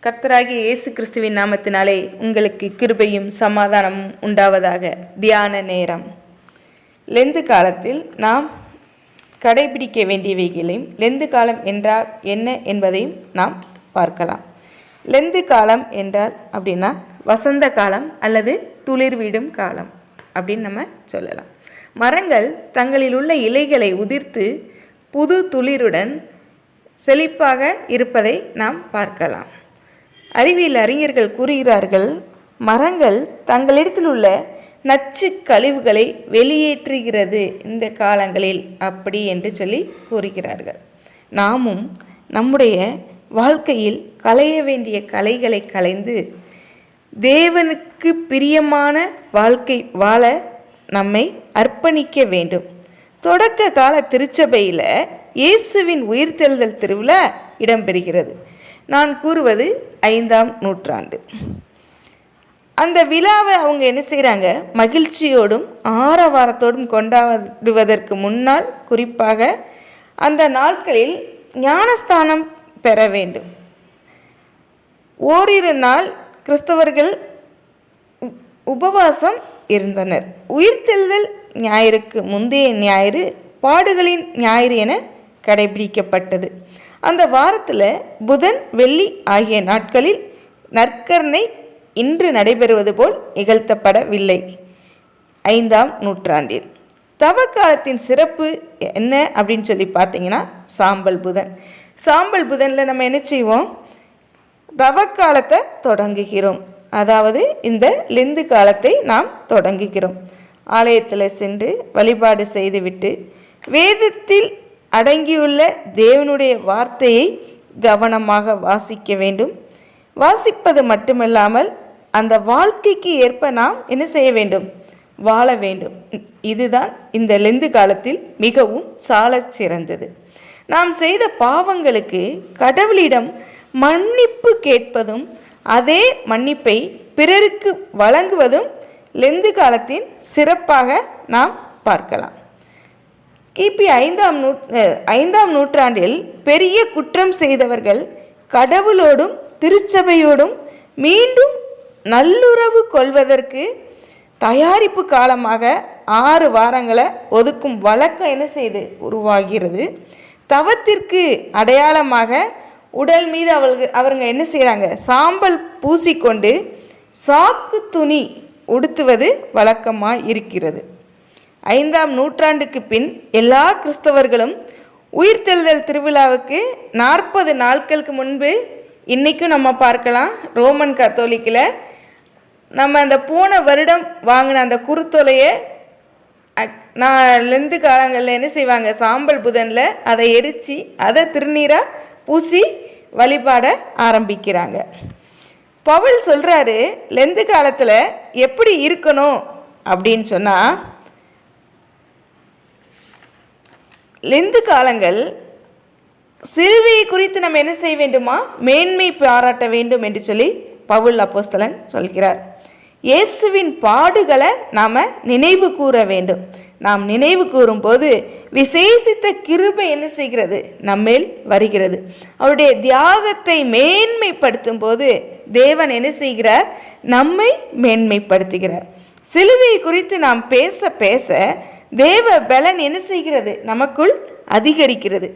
கர்த்தராகிய இயேசு கிறிஸ்துவின் நாமத்தினாலே உங்களுக்கு கிருபையும் சமாதானமும் உண்டாவதாக. தியான நேரம். லெந்து காலத்தில் நாம் கடைபிடிக்க வேண்டியவைகளையும் லெந்து காலம் என்றால் என்ன என்பதையும் நாம் பார்க்கலாம். லெந்து காலம் என்றால் அப்படின்னா வசந்த காலம் அல்லது துளிர்விடும் காலம் அப்படின்னு நம்ம சொல்லலாம். மரங்கள் தங்களில் உள்ள இலைகளை உதிர்த்து புது துளிருடன் செழிப்பாக இருப்பதை நாம் பார்க்கலாம். அறிவியல் அறிஞர்கள் கூறுகிறார்கள், மரங்கள் தங்களிடத்தில் உள்ள நச்சு கழிவுகளை வெளியேற்றுகிறது இந்த காலங்களில் அப்படி என்று சொல்லி கூறுகிறார்கள். நாமும் நம்முடைய வாழ்க்கையில் களைய வேண்டிய களைகளை களைந்து தேவனுக்கு பிரியமான வாழ்க்கை வாழ நம்மை அர்ப்பணிக்க வேண்டும். தொடக்க கால திருச்சபையில் இயேசுவின் உயிர்த்தெழுதல் திருவிழா இடம்பெறுகிறது. நான் கூறுவது 5ஆம் நூற்றாண்டு. அந்த விழாவை அவங்க என்ன செய்கிறாங்க, மகிழ்ச்சியோடும் ஆரவாரத்தோடும் கொண்டாடுவதற்கு முன்னால் குறிப்பாக அந்த நாட்களில் ஞானஸ்தானம் பெற வேண்டும். ஓரிரு நாள் கிறிஸ்தவர்கள் உபவாசம் இருந்தனர். உயிர்த்தெழுதல் ஞாயிறுக்கு முந்தைய ஞாயிறு பாடுகளின் ஞாயிறு என கடைபிடிக்கப்பட்டது. அந்த வாரத்தில் புதன் வெள்ளி ஆகிய நாட்களில் நற்கருணை இன்று நடைபெறுவது போல் நிகழ்த்தப்படவில்லை. 5ஆம் நூற்றாண்டில் தவக்காலத்தின் சிறப்பு என்ன அப்படின்னு சொல்லி பார்த்தீங்கன்னா சாம்பல் புதன். சாம்பல் புதனில் நம்ம என்ன செய்வோம், தவக்காலத்தை தொடங்குகிறோம். அதாவது இந்த லெந்து காலத்தை நாம் தொடங்குகிறோம். ஆலயத்தில் சென்று வழிபாடு செய்துவிட்டு வேதத்தில் அடங்கியுள்ள தேவனுடைய வார்த்தையை கவனமாக வாசிக்க வேண்டும். வாசிப்பது மட்டுமல்லாமல் அந்த வாழ்க்கைக்கு ஏற்ப நாம் என்ன செய்ய வேண்டும், வாழ வேண்டும். இதுதான் இந்த லெந்து காலத்தில் மிகவும் சாலச் சிறந்தது. நாம் செய்த பாவங்களுக்கு கடவுளிடம் மன்னிப்பு கேட்பதும் அதே மன்னிப்பை பிறருக்கு வழங்குவதும் லெந்து காலத்தின் சிறப்பாக நாம் பார்க்கலாம். கிபி 5ஆம் நூற்றாண்டில் பெரிய குற்றம் செய்தவர்கள் கடவுளோடும் திருச்சபையோடும் மீண்டும் நல்லுறவு கொள்வதற்கு தயாரிப்பு காலமாக 6 வாரங்களை ஒதுக்கும் வழக்கம் என்ன செய்து உருவாகிறது. தவத்திற்கு அடையாளமாக உடல் மீது அவருங்க என்ன செய்கிறாங்க, சாம்பல் பூசிக்கொண்டு சாக்கு துணி உடுத்துவது வழக்கமாக இருக்கிறது. 5ஆம் நூற்றாண்டுக்கு பின் எல்லா கிறிஸ்தவர்களும் உயிர்த்தெழுதல் திருவிழாவுக்கு 40 நாட்களுக்கு முன்பு, இன்றைக்கும் நம்ம பார்க்கலாம் ரோமன் கத்தோலிக்கில் நம்ம அந்த போன வருடம் வாங்கின அந்த குருத்தொலையை லெந்து காலங்களில் என்ன செய்வாங்க, சாம்பல் புதனில் அதை எரித்து அதை திருநீராக பூசி வழிபாட ஆரம்பிக்கிறாங்க. பவுல் சொல்கிறாரு, லெந்து காலத்தில் எப்படி இருக்கணும் அப்படின்னு சொன்னால், லெந்து காலங்கள் சிலுவையை குறித்து நம்ம என்ன செய்ய வேண்டுமா, மேன்மை பாராட்ட வேண்டும் என்று சொல்லி பவுல் அப்போஸ்தலன் சொல்கிறார். இயேசுவின் பாடுகளை நாம் நினைவு கூற வேண்டும். நாம் நினைவு கூறும்போது விசேஷித்த கிருபை என்ன செய்கிறது, நம்மேல் வருகிறது. அவருடைய தியாகத்தை மேன்மைப்படுத்தும் போது தேவன் என்ன செய்கிறார், நம்மை மேன்மைப்படுத்துகிறார். சிலுவை குறித்து நாம் பேச பேச தேவ பலன் என்ன செய்கிறது, நமக்குள் அதிகரிக்கிறது.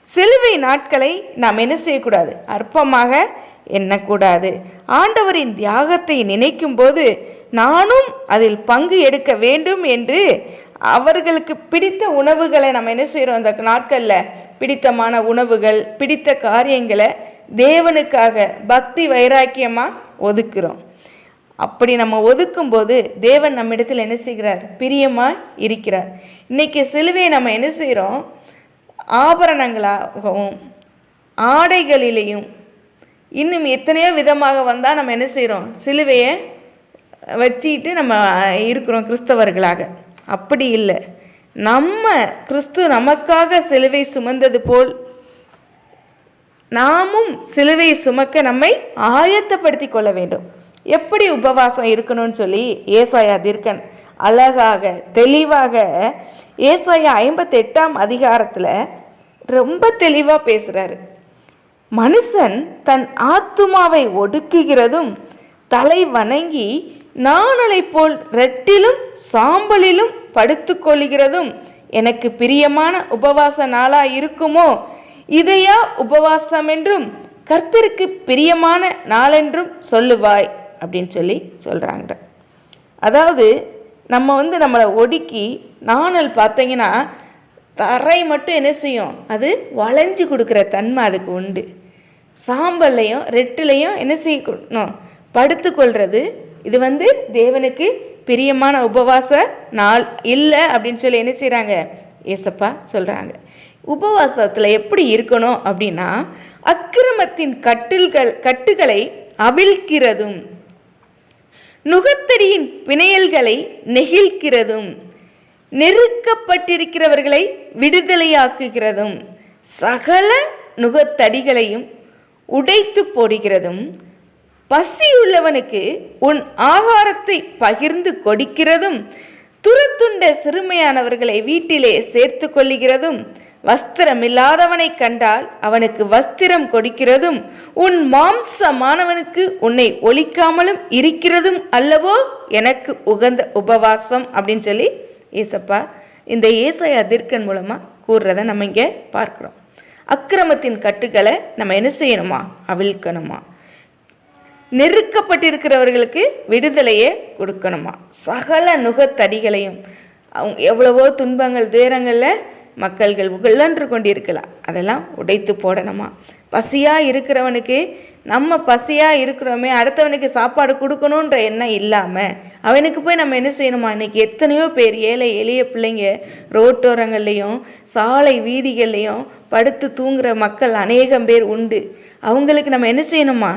சிலுவை நாட்களை நாம் என்ன செய்யக்கூடாது, அற்பமாக எண்ணக்கூடாது. ஆண்டவரின் தியாகத்தை நினைக்கும் போது நானும் அதில் பங்கு எடுக்க வேண்டும் என்று அவர்களுக்கு பிடித்த உணவுகளை நம்ம என்ன செய்கிறோம், அந்த நாட்களில் பிடித்தமான உணவுகள், பிடித்த காரியங்களை தேவனுக்காக பக்தி வைராக்கியமாக ஒதுக்குறோம். அப்படி நம்ம ஒதுக்கும்போது தேவன் நம்மிடத்தில் என்ன செய்கிறார், பிரியமாக இருக்கிறார். இன்றைக்கி சிலுவையை நம்ம என்ன செய்கிறோம், ஆபரணங்களாகவும் ஆடைகளிலேயும் இன்னும் எத்தனையோ விதமாக வந்தால் நம்ம என்ன செய்கிறோம், சிலுவையை வச்சுக்கிட்டு நம்ம இருக்கிறோம் கிறிஸ்தவர்களாக. அப்படி இல்லை, நம்ம கிறிஸ்து நமக்காக சிலுவை சுமந்தது போல் நாமும் சிலுவை சுமக்க நம்மை ஆயத்தப்படுத்தி கொள்ள வேண்டும். எப்படி உபவாசம் இருக்கணும்னு சொல்லி ஏசாயா தீர்க்கன் அழகாக தெளிவாக ஏசாயா 58ஆம் அதிகாரத்தில் ரொம்ப தெளிவாக பேசுகிறாரு. மனுஷன் தன் ஆத்துமாவை ஒடுக்குகிறதும் தலை வணங்கி நாணலை போல் ரெட்டிலும் சாம்பலிலும் படுத்து கொள்கிறதும் எனக்கு பிரியமான உபவாச நாளா இருக்குமோ? இதையா உபவாசம் என்றும் கர்த்தருக்கு பிரியமான நாளென்றும் சொல்லுவாய் அப்படின்னு சொல்கிறாங்க. அதாவது நம்மளை ஒடுக்கி நாணல் பார்த்தீங்கன்னா தரை மட்டும் என்ன செய்யும், அது வளைஞ்சு கொடுக்குற தன்மை அதுக்கு உண்டு. சாம்பல்லையும் ரெட்டிலையும் என்ன செய்யணும், படுத்து கொள்வது. இது தேவனுக்கு பிரியமான உபவாச நாள் இல்லை அப்படின்னு என்ன செய்கிறாங்க, ஏசப்பா சொல்கிறாங்க. உபவாசத்தில் எப்படி இருக்கணும் அப்படின்னா, அக்கிரமத்தின் கட்டுகளை அவிழ்க்கிறதும் நுகத்தடியின் பிணையல்களை நெகிழ்கிறதும் நெருக்கப்பட்டிருக்கிறவர்களை விடுதலையாக்குகிறதும் சகல நுகத்தடிகளையும் உடைத்து போடுகிறதும் பசியுள்ளவனுக்கு உன் ஆகாரத்தை பகிர்ந்து கொடுக்கிறதும் துரத்துண்ட சிறுமையானவர்களை வீட்டிலே சேர்த்து கொள்ளுகிறதும் வஸ்திரமில்லாதவனை கண்டால் அவனுக்கு வஸ்திரம் கொடுக்கிறதும் உன் மாம்சமானவனுக்கு உன்னை ஒழிக்காமலும் இருக்கிறதும் அல்லவோ எனக்கு உகந்த உபவாசம் அப்படின்னு ஏசப்பா இந்த ஏசாயா தீர்க்கன் மூலமாக கூறுறதை நம்ம இங்கே பார்க்குறோம். அக்கிரமத்தின் கட்டுகளை நம்ம என்ன செய்யணுமா, அவிழ்க்கணுமா. நெருக்கப்பட்டிருக்கிறவர்களுக்கு விடுதலையே கொடுக்கணுமா. சகல நுகத்தடிகளையும், அவங்க எவ்வளவோ துன்பங்கள் துயரங்களில் மக்கள்கள் உழன்று கொண்டிருக்கலாம், அதெல்லாம் உடைத்து போடணுமா. பசியாக இருக்கிறவனுக்கு நம்ம பசியாக இருக்கிறோமே, அடுத்தவனுக்கு சாப்பாடு கொடுக்கணுன்ற எண்ணம் இல்லாமல் அவனுக்கு போய் நம்ம என்ன செய்யணுமா. இன்றைக்கி எத்தனையோ பேர் ஏழை எளிய பிள்ளைங்க ரோட்டோரங்கள்லேயும் சாலை வீதிகள்லேயும் படுத்து தூங்குகிற மக்கள் அநேகம் பேர் உண்டு. அவங்களுக்கு நம்ம என்ன செய்யணுமா,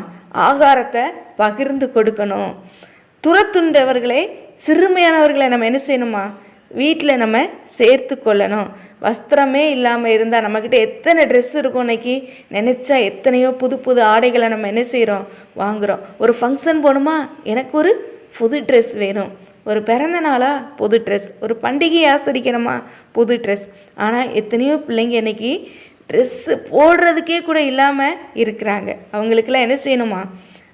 ஆகாரத்தை பகிர்ந்து கொடுக்கணும். துரத்துண்டவர்களை சிறுமையானவர்களை நம்ம என்ன செய்யணுமா, வீட்டில் நம்ம சேர்த்து கொள்ளணும். வஸ்திரமே இல்லாமல் இருந்தால் நம்மக்கிட்ட எத்தனை ட்ரெஸ் இருக்கும், இன்றைக்கி நினச்சா எத்தனையோ புது புது ஆடைகளை நம்ம என்ன செய்கிறோம், வாங்குகிறோம். ஒரு ஃபங்க்ஷன் போகணுமா, எனக்கு ஒரு புது ட்ரெஸ் வேணும். ஒரு பிறந்த நாளா புது ட்ரெஸ், ஒரு பண்டிகை ஆசரிக்கணுமா புது ட்ரெஸ். ஆனால் எத்தனையோ பிள்ளைங்க இன்றைக்கி ட்ரெஸ்ஸு போடுறதுக்கே கூட இல்லாமல் இருக்கிறாங்க. அவங்களுக்கெல்லாம் என்ன செய்யணுமா,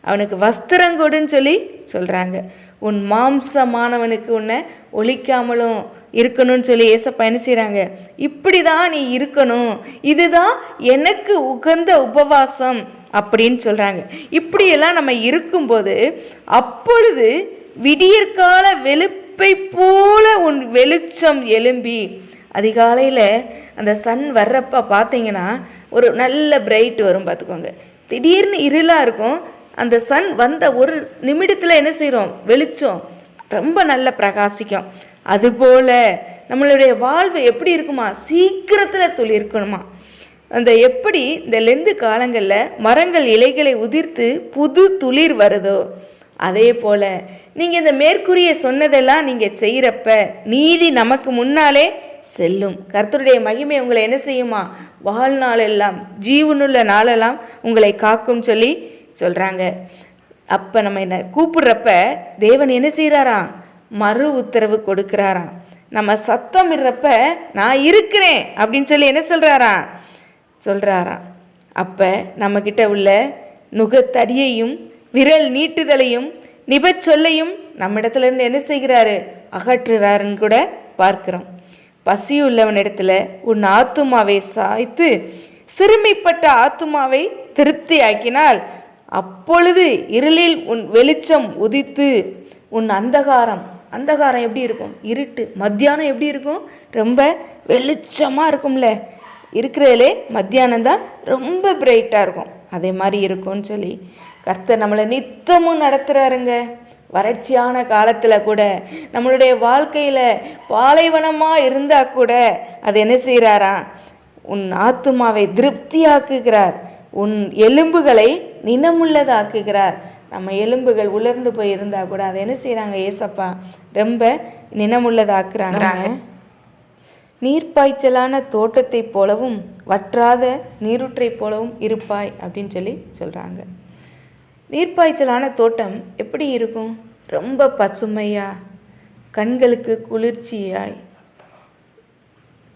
அவனுக்கு வஸ்திரங்கொடுன்னு சொல்கிறாங்க. உன் மாம்சமானவனுக்கு உன்னை ஒழிக்காமலும் இருக்கணும்னு ஏசப்பா என்ன செய்கிறாங்க, இப்படி தான் நீ இருக்கணும், இதுதான் எனக்கு உகந்த உபவாசம் அப்படின்னு சொல்கிறாங்க. இப்படியெல்லாம் நம்ம இருக்கும்போது அப்பொழுது விடியற்கால வெளுப்பை போல உன் வெளிச்சம் எழும்பி, அதிகாலையில் அந்த சன் வர்றப்ப பார்த்தீங்கன்னா ஒரு நல்ல பிரைட் வரும் பார்த்துக்கோங்க. திடீர்னு இருளாக இருக்கும், அந்த சன் வந்த ஒரு நிமிடத்தில் என்ன செய்கிறோம், வெளிச்சம் ரொம்ப நல்ல பிரகாசிக்கும். அதுபோல் நம்மளுடைய வாழ்வு எப்படி இருக்குமா, சீக்கிரத்தில் துளிர்க்கணுமா. அந்த எப்படி இந்த லெந்து காலங்களில் மரங்கள் இலைகளை உதிர்த்து புது துளிர் வருதோ, அதே போல் நீங்கள் இந்த மேற்கூறிய சொன்னதெல்லாம் நீங்கள் செய்கிறப்ப நீதி நமக்கு முன்னாலே செல்லும். கர்த்தருடைய மகிமை உங்களை என்ன செய்யுமா, வாழ்நாளெல்லாம் ஜீவனுள்ள நாளெல்லாம் உங்களை காக்கும் சொல்கிறாங்க. அப்போ நம்ம என்ன கூப்பிடுறப்ப தேவன் என்ன செய்கிறாராம், மறு உத்தரவு கொடுக்குறாராம். நம்ம சத்தம் இடுறப்ப நான் இருக்கிறேன் அப்படின்னு என்ன சொல்கிறாராம். அப்போ நம்மக்கிட்ட உள்ள நுகத்தடியையும் விரல் நீட்டுதலையும் நிபச்சொல்லையும் நம்மிடத்துலேருந்து என்ன செய்கிறாரு, அகற்றுறாருன்னு கூட பார்க்குறோம். பசியுள்ளவனிடத்துல உன் ஆத்துமாவை சாய்த்து சிறுமைப்பட்ட ஆத்துமாவை திருப்தி ஆக்கினால் அப்பொழுது இருளில் உன் வெளிச்சம் உதித்து உன் அந்தகாரம் எப்படி இருக்கும், இருட்டு. மத்தியானம் எப்படி இருக்கும், ரொம்ப வெளிச்சமாக இருக்கும்ல, இருக்கிறதுலே மத்தியானம் தான் ரொம்ப பிரைட்டாக இருக்கும். அதே மாதிரி இருக்கும்னு கர்த்தர் நம்மளை நித்தமும் நடத்துகிறாருங்க. வறட்சியான காலத்தில் கூட நம்மளுடைய வாழ்க்கையில் பாலைவனமாக இருந்தால் கூட அது என்ன செய்கிறாராம், உன் ஆத்துமாவை திருப்தியாக்குகிறார், உன் எலும்புகளை நினமுள்ளதாக்குகிறார். நம்ம எலும்புகள் உலர்ந்து போய் இருந்தால் கூட அதை என்ன செய்கிறாங்க, ஏசப்பா ரொம்ப நினமுள்ளதாக்குறாங்க. நீர்ப்பாய்ச்சலான தோட்டத்தை போலவும் வற்றாத நீரூற்றை போலவும் இருப்பாய் அப்படின்னு சொல்கிறாங்க. நீர்ப்பாய்ச்சலான தோட்டம் எப்படி இருக்கும், ரொம்ப பசுமையாக, கண்களுக்கு குளிர்ச்சியாய்,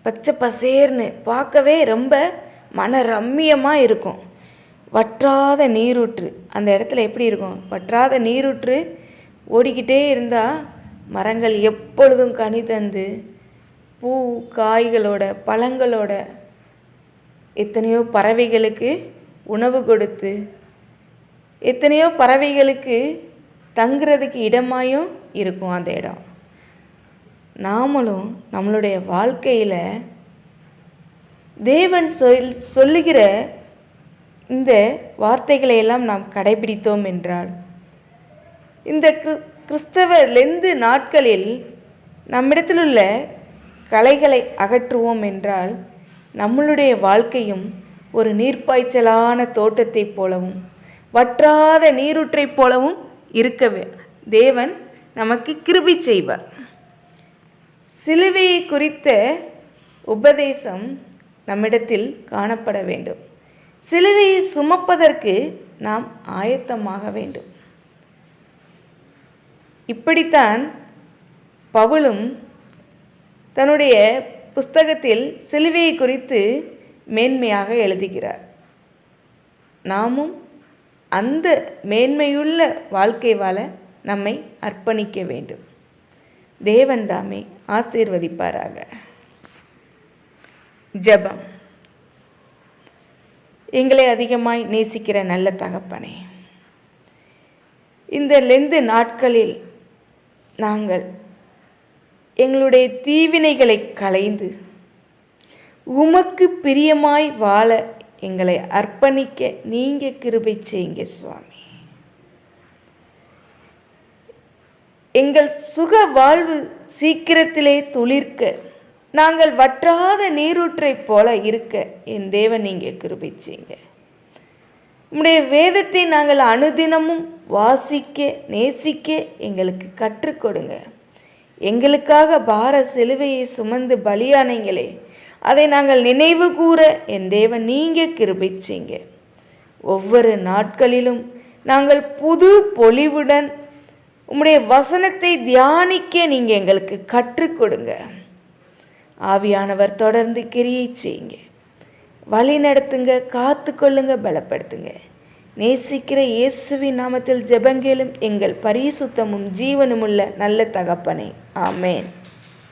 பச்சை பசேர்னு பார்க்கவே ரொம்ப மன ரம்மியமாக இருக்கும். வற்றாத நீரூற்று. அந்த இடத்துல எப்படி இருக்கும்? வற்றாத நீரூற்று ஓடிக்கிட்டே இருந்தால் மரங்கள் எப்பொழுதும் கனி தந்து பூ காய்களோட பழங்களோட எத்தனையோ பறவைகளுக்கு உணவு கொடுத்து எத்தனையோ பறவைகளுக்கு தங்குறதுக்கு இடமாயும் இருக்கும் அந்த இடம். நாமளும் நம்மளுடைய வாழ்க்கையில் தேவன் சொல்லுகிற இந்த வார்த்தைகளை எல்லாம் நாம் கடைபிடித்தோம் என்றால், இந்த கிறிஸ்தவ லெந்து நாட்களில் நம்மிடத்தில் உள்ள களைகளை அகற்றுவோம் என்றால், நம்மளுடைய வாழ்க்கையும் ஒரு நீர்ப்பாய்ச்சலான தோட்டத்தைப் போலவும் வற்றாத நீரூற்றைப் போலவும் இருக்கவே தேவன் நமக்கு கிருபை செய்வார். சிலுவையை குறித்த உபதேசம் நம்மிடத்தில் காணப்பட வேண்டும். சிலுவையை சுமப்பதற்கு நாம் ஆயத்தமாக வேண்டும். இப்படித்தான் பவுலும் தன்னுடைய புஸ்தகத்தில் சிலுவையை குறித்து மேன்மையாக எழுதுகிறார். நாமும் அந்த மேன்மையுள்ள வாழ்க்கை வாழ நம்மை அர்ப்பணிக்க வேண்டும். தேவன் தாமே ஆசீர்வதிப்பாராக. ஜெபம். எங்களை அதிகமாய் நேசிக்கிற நல்ல தகப்பனே, இந்த லெந்து நாட்களில் நாங்கள் எங்களுடைய தீவினைகளை களைந்து உமக்கு பிரியமாய் வாழ எங்களை அர்ப்பணிக்க நீங்கள் கிருபை செய்யுங்க சுவாமி. எங்கள் சுக வாழ்வு சீக்கிரத்திலே துளிர்க்க, நாங்கள் வற்றாத நீரூற்றைப் போல இருக்க என் தேவன் நீங்கள் கிருபை செய்யுங்க. உம்முடைய வேதத்தை நாங்கள் அனுதினமும் வாசிக்க நேசிக்க எங்களுக்கு கற்றுக் கொடுங்க. எங்களுக்காக பார சிலுவையை சுமந்து பலியானீங்களே, அதை நாங்கள் நினைவு கூற என் தேவன் நீங்கள் கிருபை செய்யுங்க. ஒவ்வொரு நாட்களிலும் நாங்கள் புது பொலிவுடன் உம்முடைய வசனத்தை தியானிக்க நீங்கள் எங்களுக்கு கற்றுக் கொடுங்க. ஆவியானவர் தொடர்ந்து கிரியை செய்யுங்க, வழி நடத்துங்க, காத்து கொள்ளுங்க, பலப்படுத்துங்க. நேசிக்கிற இயேசுவின் நாமத்தில் ஜெபங்கேளும் எங்கள் பரிசுத்தமும் ஜீவனுமுள்ள நல்ல தகப்பனே. ஆமேன்.